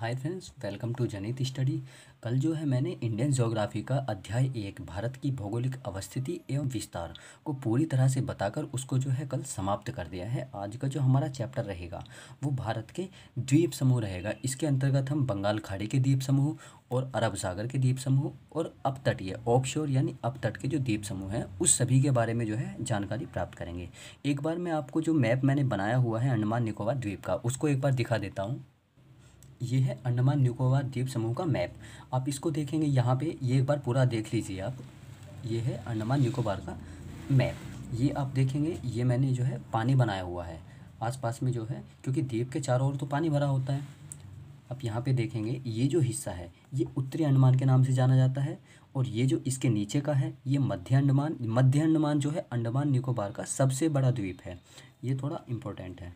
Hi friends, welcome to जनित study. कल जो है मैंने इंडियन ज्योग्राफी का अध्याय 1 भारत की भौगोलिक अवस्थिति एवं विस्तार को पूरी तरह से बताकर उसको जो है कल समाप्त कर दिया है। आज का जो हमारा चैप्टर रहेगा वो भारत के द्वीप समूह रहेगा। इसके अंतर्गत हम बंगाल खाड़ी के द्वीप समूह और अरब सागर के द्वीप समूह और अपतटीय ऑफशोर यानी अपतट के जो द्वीप समूह हैं उस सभी के बारे में जो है जानकारी प्राप्त करेंगे। एक बार मैं आपको जो मैप मैंने बनाया हुआ है अंडमान निकोबार द्वीप का उसको एक बार दिखा देता हूँ। ये है अंडमान निकोबार द्वीप समूह का मैप। आप इसको देखेंगे यहाँ पे, ये एक बार पूरा देख लीजिए आप। ये है अंडमान निकोबार का मैप। ये आप देखेंगे, ये मैंने जो है पानी बनाया हुआ है आसपास में जो है, क्योंकि द्वीप के चारों ओर तो पानी भरा होता है। आप यहाँ पे देखेंगे ये जो हिस्सा है ये उत्तरी अंडमान के नाम से जाना जाता है, और ये जो इसके नीचे का है ये मध्य अंडमान। मध्य अंडमान जो है अंडमान निकोबार का सबसे बड़ा द्वीप है। ये थोड़ा इम्पोर्टेंट है,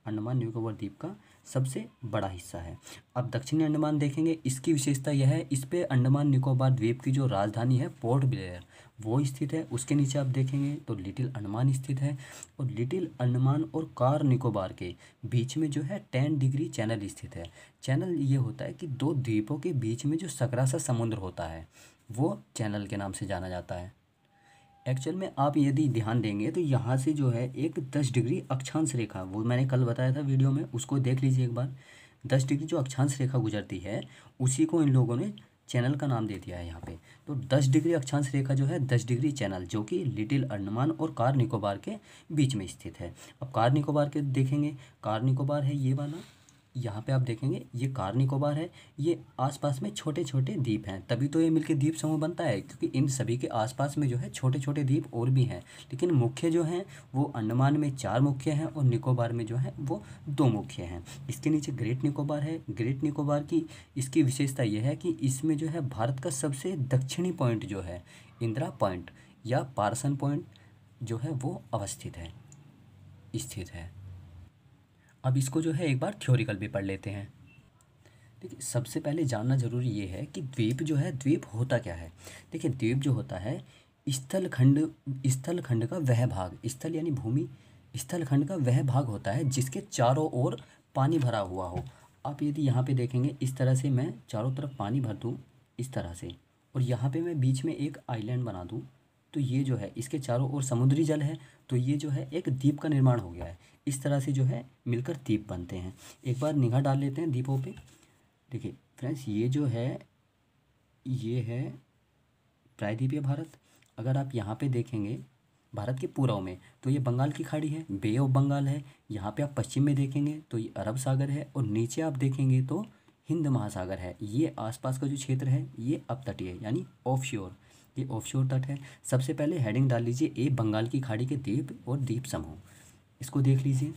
अंडमान निकोबार द्वीप का सबसे बड़ा हिस्सा है। अब दक्षिणी अंडमान देखेंगे, इसकी विशेषता यह है, इस पे अंडमान निकोबार द्वीप की जो राजधानी है पोर्ट ब्लेयर वो स्थित है। उसके नीचे आप देखेंगे तो लिटिल अंडमान स्थित है, और लिटिल अंडमान और कार निकोबार के बीच में जो है 10 डिग्री चैनल स्थित है। चैनल ये होता है कि दो द्वीपों के बीच में जो सकरा सा समुद्र होता है वो चैनल के नाम से जाना जाता है। एक्चुअल में आप यदि ध्यान देंगे तो यहाँ से जो है एक 10 डिग्री अक्षांश रेखा, वो मैंने कल बताया था वीडियो में, उसको देख लीजिए एक बार। 10 डिग्री जो अक्षांश रेखा गुजरती है उसी को इन लोगों ने चैनल का नाम दे दिया है यहाँ पे। तो 10 डिग्री अक्षांश रेखा जो है 10 डिग्री चैनल, जो कि लिटिल अंडमान और कार निकोबार के बीच में स्थित है। अब कार निकोबार के देखेंगे, कार निकोबार है ये वाला, यहाँ पे आप देखेंगे ये कार निकोबार है। ये आसपास में छोटे छोटे द्वीप हैं, तभी तो ये मिलके द्वीप समूह बनता है, क्योंकि इन सभी के आसपास में जो है छोटे छोटे द्वीप और भी हैं, लेकिन मुख्य जो हैं वो अंडमान में 4 मुख्य हैं और निकोबार में जो है वो 2 मुख्य हैं। इसके नीचे ग्रेट निकोबार है। ग्रेट निकोबार की इसकी विशेषता यह है कि इसमें जो है भारत का सबसे दक्षिणी पॉइंट जो है इंदिरा पॉइंट या पार्सन पॉइंट जो है वो अवस्थित है, स्थित है। अब इसको जो है एक बार थ्योरिकल भी पढ़ लेते हैं। देखिए, सबसे पहले जानना जरूरी ये है कि द्वीप जो है, द्वीप होता क्या है। देखिए, द्वीप जो होता है स्थल खंड का वह भाग, स्थल यानी भूमि, स्थल खंड का वह भाग होता है जिसके चारों ओर पानी भरा हुआ हो। आप यदि यहाँ पे देखेंगे, इस तरह से मैं चारों तरफ पानी भर दूँ इस तरह से, और यहाँ पे मैं बीच में एक आइलैंड बना दूँ, तो ये जो है इसके चारों ओर समुद्री जल है, तो ये जो है एक द्वीप का निर्माण हो गया है। इस तरह से जो है मिलकर द्वीप बनते हैं। एक बार निगाह डाल लेते हैं द्वीपों पे। देखिए फ्रेंड्स, ये जो है ये है प्रायद्वीपीय भारत। अगर आप यहाँ पे देखेंगे भारत के पूर्व में तो ये बंगाल की खाड़ी है, बे ऑफ बंगाल है। यहाँ पे आप पश्चिम में देखेंगे तो ये अरब सागर है, और नीचे आप देखेंगे तो हिंद महासागर है। ये आसपास का जो क्षेत्र है ये अपतटीय यानी ऑफशोर, ये ऑफशोर तट है। सबसे पहले हेडिंग डाल लीजिए ए, बंगाल की खाड़ी के द्वीप और द्वीप समूह। इसको देख लीजिए,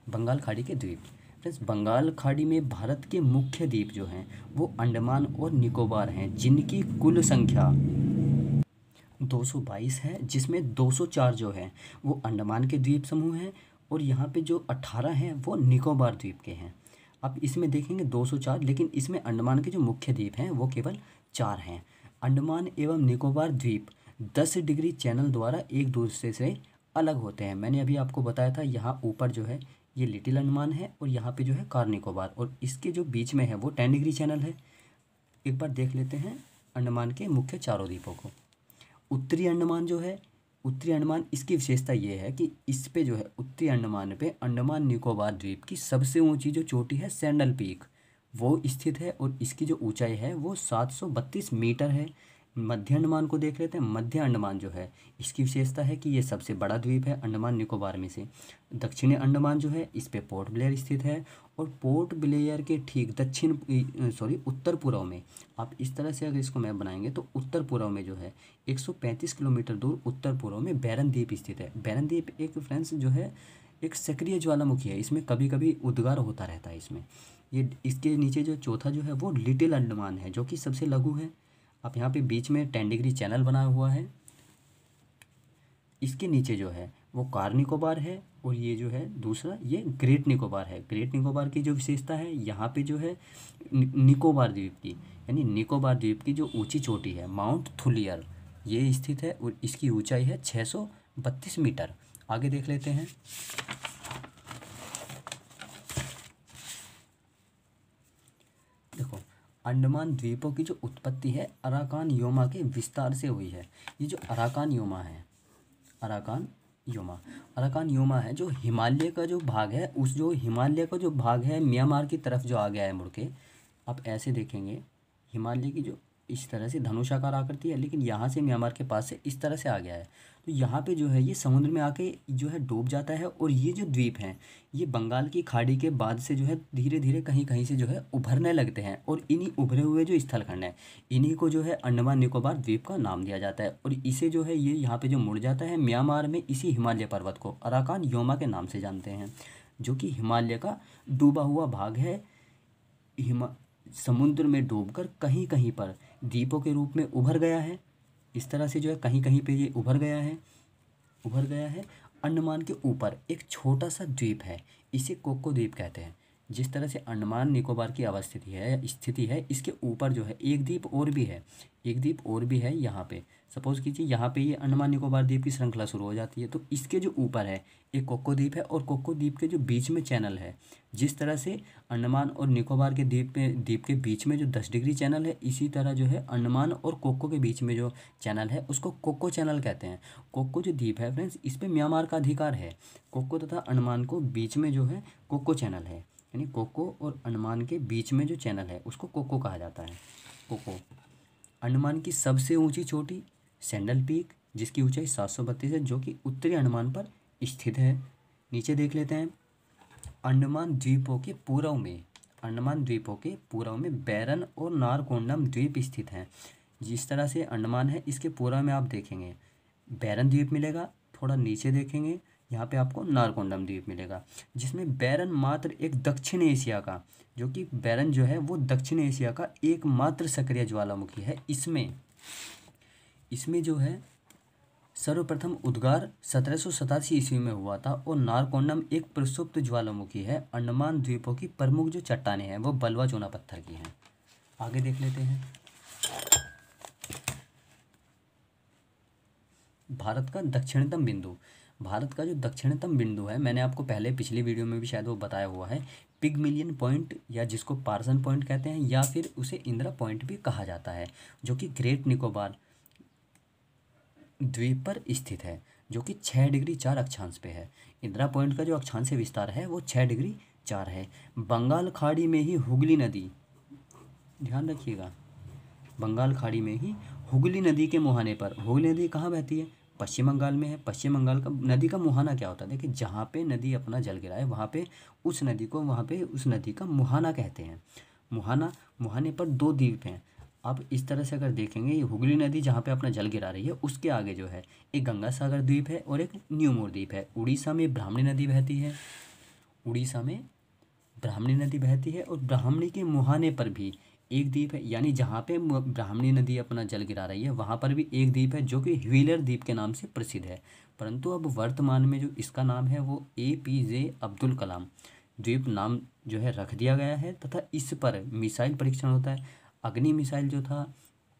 बंगाल खाड़ी के द्वीप। फ्रेंड्स, बंगाल खाड़ी में भारत के मुख्य द्वीप जो हैं वो अंडमान और निकोबार हैं, जिनकी कुल संख्या 222 है, जिसमें 204 जो है वो अंडमान के द्वीप समूह हैं, और यहाँ पे जो 18 हैं वो निकोबार द्वीप के हैं। अब इसमें देखेंगे 204, लेकिन इसमें अंडमान के जो मुख्य द्वीप हैं वो केवल 4 हैं। अंडमान एवं निकोबार द्वीप 10 डिग्री चैनल द्वारा एक दूसरे से अलग होते हैं। मैंने अभी आपको बताया था, यहाँ ऊपर जो है ये लिटिल अंडमान है, और यहाँ पे जो है कार निकोबार, और इसके जो बीच में है वो 10 डिग्री चैनल है। एक बार देख लेते हैं अंडमान के मुख्य चारों द्वीपों को। उत्तरी अंडमान जो है, उत्तरी अंडमान, इसकी विशेषता ये है कि इस पे जो है उत्तरी अंडमान पे अंडमान निकोबार द्वीप की सबसे ऊंची जो चोटी है सैंडल पीक वो स्थित है, और इसकी जो ऊंचाई है वो 732 मीटर है। मध्य अंडमान को देख लेते हैं। मध्य अंडमान जो है इसकी विशेषता है कि ये सबसे बड़ा द्वीप है अंडमान निकोबार में से। दक्षिणी अंडमान जो है इस पे पोर्ट ब्लेयर स्थित है, और पोर्ट ब्लेयर के ठीक उत्तर पूर्व में, आप इस तरह से अगर इसको मैप बनाएंगे तो उत्तर पूर्व में जो है 135 किलोमीटर दूर उत्तर पूर्व में बैरन द्वीप स्थित है। बैरन द्वीप एक फ्रेंड्स जो है एक सक्रिय ज्वालामुखी है, इसमें कभी कभी उद्गार होता रहता है इसमें। ये इसके नीचे जो चौथा जो है वो लिटिल अंडमान है, जो कि सबसे लघु है। आप यहाँ पे बीच में 10 डिग्री चैनल बना हुआ है। इसके नीचे जो है वो कार निकोबार है, और ये जो है दूसरा ये ग्रेट निकोबार है। ग्रेट निकोबार की जो विशेषता है, यहाँ पे जो है निकोबार द्वीप की यानी निकोबार द्वीप की जो ऊंची चोटी है माउंट थुलियर ये स्थित है, और इसकी ऊंचाई है 632 मीटर। आगे देख लेते हैं। अंडमान द्वीपों की जो उत्पत्ति है अराकान योमा के विस्तार से हुई है। ये जो अराकान योमा है, अराकान योमा, अराकान योमा है जो हिमालय का जो भाग है, उस जो हिमालय का जो भाग है म्यांमार की तरफ जो आ गया है मुड़ के। आप ऐसे देखेंगे हिमालय की जो इस तरह से धनुषाकार आकृति है, लेकिन यहाँ से म्यांमार के पास से इस तरह से आ गया है। तो यहाँ पे जो है ये समुद्र में आके जो है डूब जाता है। और ये जो द्वीप हैं ये बंगाल की खाड़ी के बाद से जो है धीरे धीरे कहीं कहीं से जो है उभरने लगते हैं। और इन्हीं उभरे हुए जो स्थलखंड हैं इन्हीं को जो है अंडमान निकोबार द्वीप का नाम दिया जाता है। और इसे जो है ये यहाँ पे जो मुड़ जाता है म्यांमार में, इसी हिमालय पर्वत को अराकान योमा के नाम से जानते हैं, जो कि हिमालय का डूबा हुआ भाग है। समुद्र में डूबकर कहीं कहीं पर द्वीपों के रूप में उभर गया है। इस तरह से जो है कहीं कहीं पे ये उभर गया है। अंडमान के ऊपर एक छोटा सा द्वीप है, इसे कोको द्वीप कहते हैं। जिस तरह से अंडमान निकोबार की स्थिति है, इसके ऊपर जो है एक द्वीप और भी है यहाँ पे। सपोज कीजिए यहाँ पे ये अंडमान निकोबार द्वीप की श्रृंखला शुरू हो जाती है, तो इसके जो ऊपर है एक कोको द्वीप है, और कोको द्वीप के जो बीच में चैनल है, जिस तरह से अंडमान और निकोबार के द्वीप के बीच में जो 10 डिग्री चैनल है, इसी तरह जो है अंडमान और कोको के बीच में जो चैनल है उसको कोको चैनल कहते हैं। कोको जो द्वीप है फ्रेंड्स, इस पे म्यांमार का अधिकार है। कोको तथा अंडमान को बीच में जो है कोको चैनल है, यानी कोको और अंडमान के बीच में जो चैनल है उसको कोको कहा जाता है। कोको अंडमान की सबसे ऊंची चोटी सैंडल पीक, जिसकी ऊंचाई 732 है, जो कि उत्तरी अंडमान पर स्थित है। नीचे देख लेते हैं। अंडमान द्वीपों के पूर्व में बैरन और नारकोंडम द्वीप स्थित हैं। जिस तरह से अंडमान है, इसके पूर्व में आप देखेंगे बैरन द्वीप मिलेगा। थोड़ा नीचे देखेंगे यहाँ पे आपको नारकोंडम द्वीप मिलेगा, जिसमें बैरन मात्र एक दक्षिण एशिया का, जो कि बैरन जो है वो दक्षिण एशिया का एकमात्र सक्रिय ज्वालामुखी है। इसमें जो है सर्वप्रथम उद्गार 1787 ईस्वी में हुआ था। और नारकोंडम एक प्रसुप्त ज्वालामुखी है। अंडमान द्वीपों की प्रमुख जो चट्टानें हैं वो बलवा चूना पत्थर की हैं। आगे देख लेते हैं। भारत का जो दक्षिणतम बिंदु है, मैंने आपको पहले पिछली वीडियो में भी शायद वो बताया हुआ है, पिगमिलियन पॉइंट, या जिसको पार्सन पॉइंट कहते हैं, या फिर उसे इंदिरा पॉइंट भी कहा जाता है, जो कि ग्रेट निकोबार द्वीप पर स्थित है, जो कि 6 डिग्री 4 अक्षांश पे है। इंदिरा पॉइंट का जो अक्षांश विस्तार है वो 6 डिग्री 4 है। बंगाल खाड़ी में ही हुगली नदी, ध्यान रखिएगा, बंगाल खाड़ी में ही हुगली नदी के मुहाने पर, हुगली नदी कहाँ बहती है? पश्चिम बंगाल में है। पश्चिम बंगाल का नदी का मुहाना क्या होता है? देखिए, जहाँ पे नदी अपना जल गिराए वहाँ पे उस नदी का मुहाना कहते हैं। मुहाने पर 2 द्वीप हैं। आप इस तरह से अगर देखेंगे, ये हुगली नदी जहाँ पे अपना जल गिरा रही है, उसके आगे जो है एक गंगा सागर द्वीप है और एक न्यूमोर द्वीप है। उड़ीसा में ब्राह्मणी नदी बहती है, और ब्राह्मणी के मुहाने पर भी एक द्वीप है। यानी जहाँ पे ब्राह्मणी नदी अपना जल गिरा रही है वहाँ पर भी एक द्वीप है, जो कि व्हीलर द्वीप के नाम से प्रसिद्ध है। परंतु अब वर्तमान में जो इसका नाम है वो APJ अब्दुल कलाम द्वीप नाम जो है रख दिया गया है, तथा इस पर मिसाइल परीक्षण होता है। अग्नि मिसाइल जो था,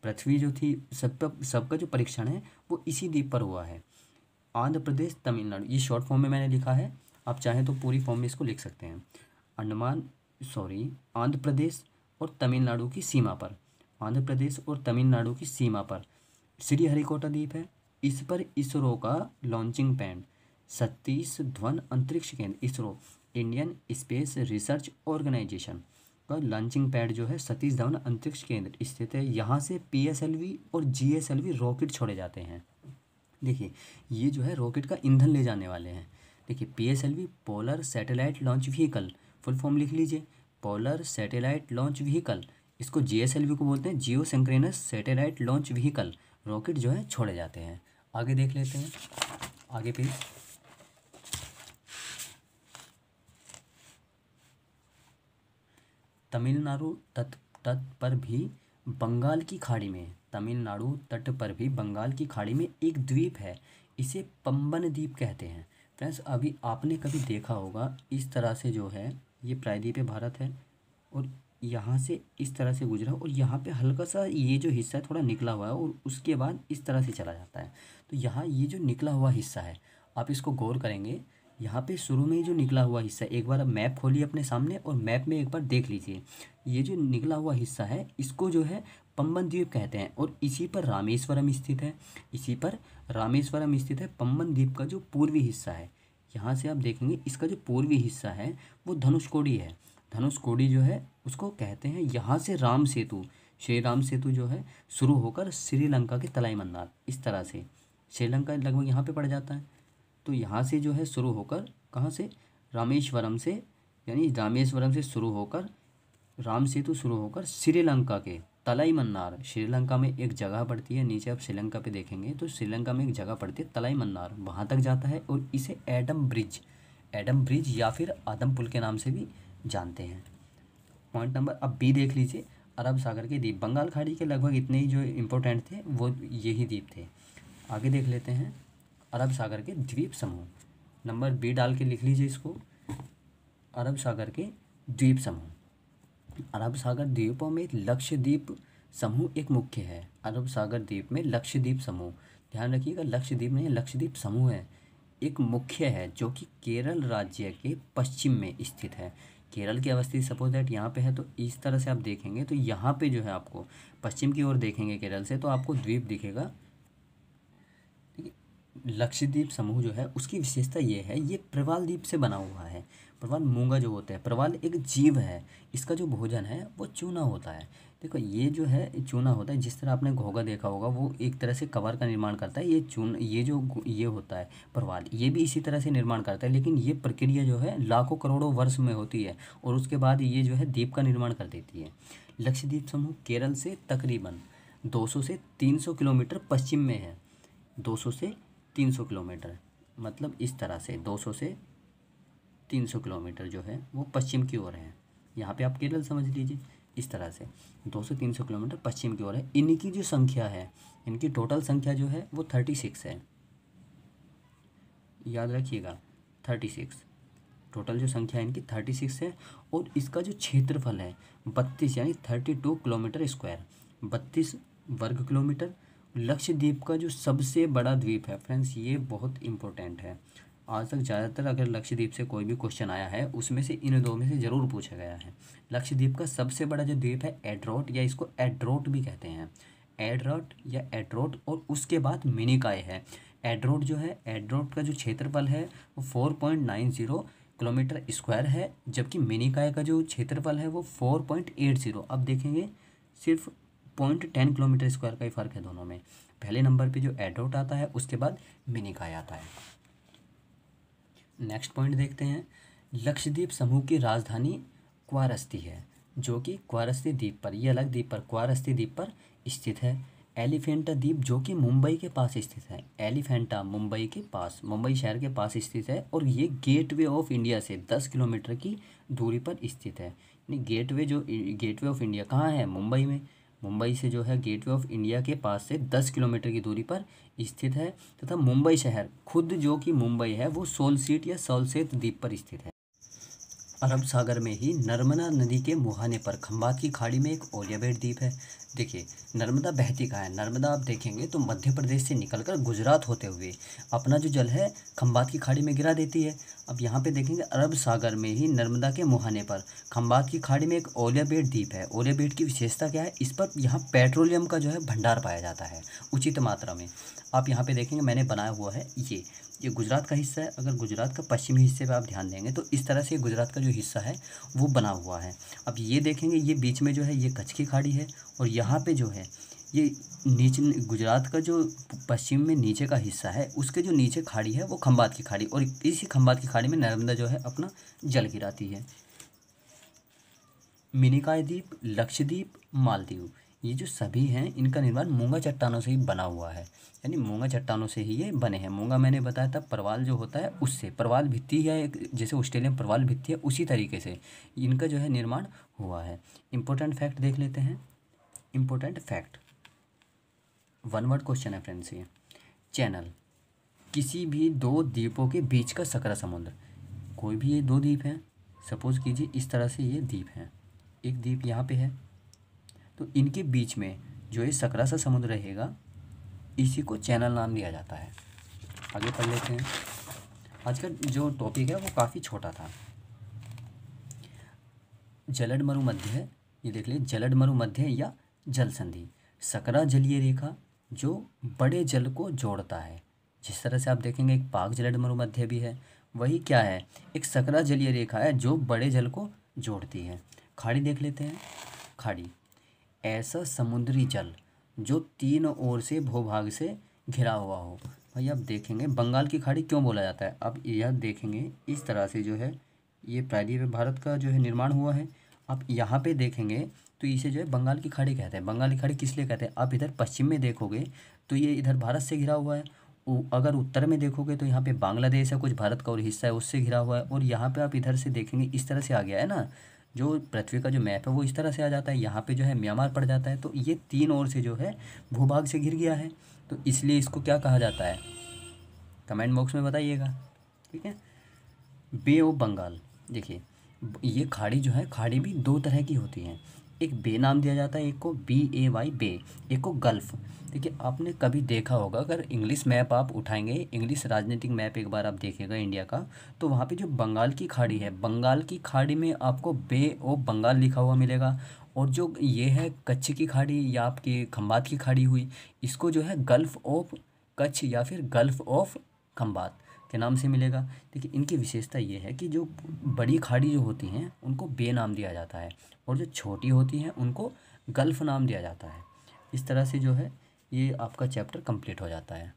पृथ्वी जो थी, सबका जो परीक्षण है वो इसी द्वीप पर हुआ है। आंध्र प्रदेश, तमिलनाडु, ये शॉर्ट फॉर्म में मैंने लिखा है, आप चाहें तो पूरी फॉर्म में इसको लिख सकते हैं। आंध्र प्रदेश और तमिलनाडु की सीमा पर श्रीहरिकोटा द्वीप है। इस पर इसरो का लॉन्चिंग पैड, सतीश धवन अंतरिक्ष केंद्र, ISRO Indian Space Research Organisation का लॉन्चिंग पैड जो है सतीश धवन अंतरिक्ष केंद्र स्थित है। यहाँ से PSLV और GSLV रॉकेट छोड़े जाते हैं। देखिए, ये जो है रॉकेट का ईंधन ले जाने वाले हैं। देखिए, PSLV polar satellite launch vehicle, full form लिख लीजिए, पोलर सैटेलाइट लॉन्च व्हीकल। इसको GSLV को बोलते हैं, geosynchronous satellite launch vehicle. Rocket जो है छोड़े जाते हैं। आगे देख लेते हैं, आगे पेज। तमिलनाडु तट पर भी बंगाल की खाड़ी में एक द्वीप है, इसे पंबन द्वीप कहते हैं। फ्रेंड्स, अभी आपने कभी देखा होगा इस तरह से जो है ये प्रायद्वीपीय भारत है, और यहाँ से इस तरह से गुजरा, और यहाँ पे हल्का सा ये जो हिस्सा है थोड़ा निकला हुआ है, और उसके बाद इस तरह से चला जाता है। तो यहाँ ये जो निकला हुआ हिस्सा है, आप इसको गौर करेंगे, यहाँ पे शुरू में ही जो निकला हुआ हिस्सा, एक बार आप मैप खोलिए अपने सामने और मैप में एक बार देख लीजिए, ये जो निकला हुआ हिस्सा है इसको जो है पंबन द्वीप कहते हैं और इसी पर रामेश्वरम स्थित है। इसी पर रामेश्वरम स्थित है। पंबन द्वीप का जो पूर्वी हिस्सा है, यहाँ से आप देखेंगे इसका जो पूर्वी हिस्सा है वो धनुषकोडी है। धनुषकोडी जो है उसको कहते हैं, यहाँ से राम सेतु, श्री राम सेतु जो है शुरू होकर श्रीलंका के तलाई मन्नार, इस तरह से श्रीलंका लगभग यहाँ पे पड़ जाता है। तो यहाँ से जो है शुरू होकर, कहाँ से, रामेश्वरम से, यानी रामेश्वरम से शुरू होकर राम सेतु शुरू होकर श्रीलंका के तलाई मन्नार, श्रीलंका में एक जगह पड़ती है, नीचे आप श्रीलंका पे देखेंगे तो श्रीलंका में एक जगह पड़ती है तलाई मन्नार, वहाँ तक जाता है और इसे एडम ब्रिज या फिर आदम पुल के नाम से भी जानते हैं। पॉइंट नंबर, अब बी देख लीजिए, अरब सागर के द्वीप। बंगाल खाड़ी के लगभग इतने ही जो इम्पोर्टेंट थे वो यही द्वीप थे। आगे देख लेते हैं अरब सागर के द्वीप समूह। नंबर बी डाल के लिख लीजिए इसको, अरब सागर के द्वीप समूह। अरब सागर द्वीपों में लक्षद्वीप समूह एक मुख्य है। अरब सागर द्वीप में लक्षद्वीप समूह, ध्यान रखिएगा, लक्षद्वीप नहीं, लक्षद्वीप समूह है, एक मुख्य है जो कि केरल राज्य के पश्चिम में स्थित है। केरल की अवस्थित, सपोज दैट यहाँ पे है तो इस तरह से आप देखेंगे तो यहाँ पे जो है आपको पश्चिम की ओर देखेंगे केरल से तो आपको द्वीप दिखेगा। लक्षद्वीप समूह जो है उसकी विशेषता ये है, ये प्रवाल द्वीप से बना हुआ है। प्रवाल मूंगा जो होता है, प्रवाल एक जीव है, इसका जो भोजन है वो चूना होता है। देखो ये जो है चूना होता है, जिस तरह आपने घोंघा देखा होगा वो एक तरह से कवर का निर्माण करता है, ये होता है प्रवाल, ये भी इसी तरह से निर्माण करता है, लेकिन ये प्रक्रिया जो है लाखों करोड़ों वर्ष में होती है और उसके बाद ये जो है द्वीप का निर्माण कर देती है। लक्षद्वीप समूह केरल से तकरीबन 200 से 300 किलोमीटर पश्चिम में है। 200 से 300 किलोमीटर, मतलब इस तरह से 200 से 300 किलोमीटर जो है वो पश्चिम की ओर है। यहाँ पे आप केरल समझ लीजिए, इस तरह से 200-300 किलोमीटर पश्चिम की ओर है। इनकी जो संख्या है, इनकी टोटल संख्या जो है वो 36 है, याद रखिएगा 36। टोटल जो संख्या है इनकी 36 है और इसका जो क्षेत्रफल है 32 यानी 32 किलोमीटर स्क्वायर, 32 वर्ग किलोमीटर। लक्षद्वीप का जो सबसे बड़ा द्वीप है फ्रेंड्स, ये बहुत इंपॉर्टेंट है। आज तक ज़्यादातर अगर लक्षद्वीप से कोई भी क्वेश्चन आया है उसमें से इन दो में से ज़रूर पूछा गया है। लक्षद्वीप का सबसे बड़ा जो द्वीप है एड्रोट, या इसको एड्रोट भी कहते हैं, एड्रोट या एड्रोट, और उसके बाद मिनिकॉय है। एड्रोट जो है, एड्रोट का जो क्षेत्रफल है वो 4.90 किलोमीटर स्क्वायर है, जबकि मिनिकॉय का जो क्षेत्रफल है वो 4.80। अब देखेंगे सिर्फ 0.10 किलोमीटर स्क्वायर का ही फ़र्क है दोनों में। पहले नंबर पे जो एड्रोट आता है उसके बाद मिनिकॉय आता है। नेक्स्ट पॉइंट देखते हैं, लक्षद्वीप समूह की राजधानी क्वारस्ती है, जो कि क्वारस्ती द्वीप पर, ये अलग द्वीप पर, क्वारस्ती द्वीप पर स्थित है। एलिफेंटा द्वीप जो कि मुंबई के पास स्थित है, एलिफेंटा मुंबई के पास, मुंबई शहर के पास स्थित है और ये गेटवे ऑफ इंडिया से 10 किलोमीटर की दूरी पर स्थित है। यानी गेटवे ऑफ इंडिया कहाँ है, मुंबई में। मुंबई से जो है गेटवे ऑफ इंडिया के पास से 10 किलोमीटर की दूरी पर स्थित है तथा मुंबई शहर खुद जो कि मुंबई है वो सोलसीट या सोलसेत द्वीप पर स्थित है। अरब सागर में ही नर्मदा नदी के मुहाने पर खंबात की खाड़ी में एक ओलियाबेट द्वीप है। देखिए नर्मदा बहती कहाँ है, नर्मदा आप देखेंगे तो मध्य प्रदेश से निकलकर गुजरात होते हुए अपना जो जल है खंबात की खाड़ी में गिरा देती है। अब यहाँ पे देखेंगे अरब सागर में ही नर्मदा के मुहाने पर खंबात की खाड़ी में एक ओलियाबेट द्वीप है। ओलियाबेट की विशेषता क्या है, इस पर यहाँ पेट्रोलियम का जो है भंडार पाया जाता है उचित मात्रा में। आप यहाँ पे देखेंगे मैंने बनाया हुआ है, ये गुजरात का हिस्सा है। अगर गुजरात का पश्चिमी हिस्से पे आप ध्यान देंगे तो इस तरह से गुजरात का जो हिस्सा है वो बना हुआ है। अब ये देखेंगे ये बीच में जो है ये कच्छ की खाड़ी है और यहाँ पे जो है ये नीचे गुजरात का जो पश्चिम में नीचे का हिस्सा है उसके जो नीचे खाड़ी है वो खंबात की खाड़ी, और इसी खंबात की खाड़ी में नर्मदा जो है अपना जल गिराती है। मिनिकॉय द्वीप, लक्षद्वीप, मालदीव, ये जो सभी हैं इनका निर्माण मूंगा चट्टानों से ही बना हुआ है, यानी मूंगा चट्टानों से ही ये बने हैं। मूंगा मैंने बताया था प्रवाल जो होता है उससे, प्रवाल भित्ति है एक, जैसे ऑस्ट्रेलिया में प्रवाल भित्ति है उसी तरीके से इनका जो है निर्माण हुआ है। इंपॉर्टेंट फैक्ट देख लेते हैं। Important fact, one word question है फ्रेंड्स ये। चैनल, किसी भी दो द्वीपों के बीच का सकरा समुद्र। कोई भी ये दो द्वीप हैं, सपोज कीजिए इस तरह से ये द्वीप हैं, एक द्वीप यहाँ पे है तो इनके बीच में जो ये सकरा सा समुद्र रहेगा इसी को चैनल नाम दिया जाता है। आगे पढ़ लेते हैं। आज का जो टॉपिक है वो काफ़ी छोटा था। जलड मरुमध्य, ये देख लीजिए, जलड मरुमध्य या जल संधि, सकरा जलीय रेखा जो बड़े जल को जोड़ता है। जिस तरह से आप देखेंगे एक पाक जलड मरुमध्य भी है, वही क्या है, एक सकरा जलीय रेखा है जो बड़े जल को जोड़ती है। खाड़ी देख लेते हैं। खाड़ी ऐसा समुद्री जल जो तीनों ओर से भूभाग से घिरा हुआ हो। भाई आप देखेंगे बंगाल की खाड़ी क्यों बोला जाता है, अब यह देखेंगे इस तरह से जो है ये प्रायद्वीपीय भारत का जो है निर्माण हुआ है। आप यहाँ पे देखेंगे तो इसे जो है बंगाल की खाड़ी कहते हैं। बंगाल की खाड़ी किस लिए कहते हैं, आप इधर पश्चिम में देखोगे तो ये इधर भारत से घिरा हुआ है। अगर उत्तर में देखोगे तो यहाँ पे बांग्लादेश है, कुछ भारत का और हिस्सा है उससे घिरा हुआ है। और यहाँ पे आप इधर से देखेंगे इस तरह से आ गया है ना, जो पृथ्वी का जो मैप है वो इस तरह से आ जाता है। यहाँ पे जो है म्यांमार पड़ जाता है, तो ये तीन ओर से जो है भूभाग से घिर गया है, तो इसलिए इसको क्या कहा जाता है, कमेंट बॉक्स में बताइएगा। ठीक है। बे ऑफ बंगाल, देखिए ये खाड़ी जो है, खाड़ी भी दो तरह की होती हैं। एक बे नाम दिया जाता है, एक को BAY बे, एक को गल्फ़। देखिए आपने कभी देखा होगा, अगर इंग्लिश मैप आप उठाएंगे, इंग्लिश राजनीतिक मैप एक बार आप देखिएगा इंडिया का, तो वहाँ पे जो बंगाल की खाड़ी है, बंगाल की खाड़ी में आपको बे ऑफ बंगाल लिखा हुआ मिलेगा। और जो ये है कच्छ की खाड़ी या आपकी खंबात की खाड़ी हुई, इसको जो है गल्फ़ ऑफ कच्छ या फिर गल्फ़ ऑफ खंबात के नाम से मिलेगा। देखिए इनकी विशेषता ये है कि जो बड़ी खाड़ी जो होती हैं उनको बे नाम दिया जाता है, और जो छोटी होती हैं उनको गल्फ़ नाम दिया जाता है। इस तरह से जो है ये आपका चैप्टर कंप्लीट हो जाता है।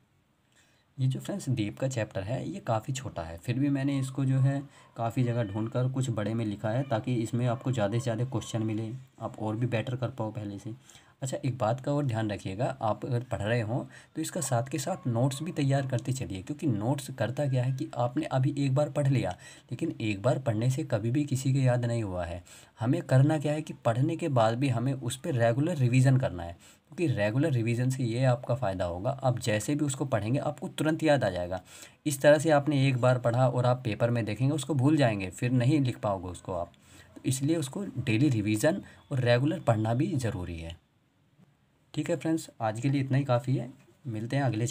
ये जो फ्रेंड्स डीप का चैप्टर है ये काफ़ी छोटा है, फिर भी मैंने इसको जो है काफ़ी जगह ढूंढकर कुछ बड़े में लिखा है, ताकि इसमें आपको ज़्यादा से ज़्यादा क्वेश्चन मिले, आप और भी बेटर कर पाओ पहले से। अच्छा एक बात का और ध्यान रखिएगा, आप अगर पढ़ रहे हो तो इसका साथ के साथ नोट्स भी तैयार करते चलिए, क्योंकि नोट्स करता क्या है कि आपने अभी एक बार पढ़ लिया, लेकिन एक बार पढ़ने से कभी भी किसी के याद नहीं हुआ है। हमें करना क्या है कि पढ़ने के बाद भी हमें उस पर रेगुलर रिवीजन करना है, क्योंकि रेगुलर रिवीजन से ये आपका फ़ायदा होगा, आप जैसे भी उसको पढ़ेंगे आपको तुरंत याद आ जाएगा। इस तरह से आपने एक बार पढ़ा और आप पेपर में देखेंगे उसको भूल जाएंगे, फिर नहीं लिख पाओगे उसको आप। तो इसलिए उसको डेली रिवीजन और रेगुलर पढ़ना भी ज़रूरी है। ठीक है फ्रेंड्स, आज के लिए इतना ही काफ़ी है, मिलते हैं अगले